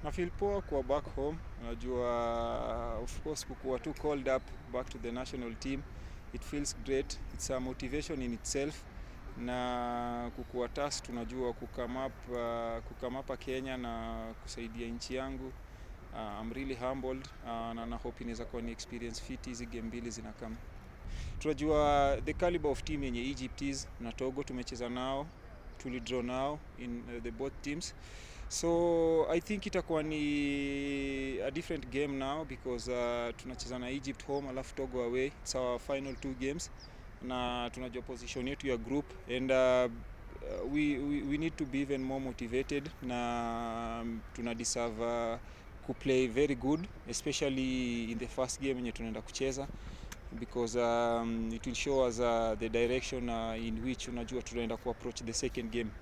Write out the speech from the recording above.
I feel poor kuwa back home. Unajua, of course kukuwa too called up back to the national team. It feels great. It's a motivation in itself. Na kukuwa task tunajua kukam up Kenya na kusaidia nchi yangu. I'm really humbled na hope inaweza kuwa ni experience fit hizi game mbili zinakam. Tunajua the caliber of team yenye Egypt is na Togo tumecheza nao, tulidraw nao in the both teams. So I think itakuwa ni a different game now because tunacheza na Egypt home alafu Togo away. It's our final 2 games na tunajua position yetu ya group and we need to be even more motivated na tuna deserve kuplay very good especially in the first game yenye tunaenda kucheza because it will show us the direction in which unajua tunaenda ku approach the second game.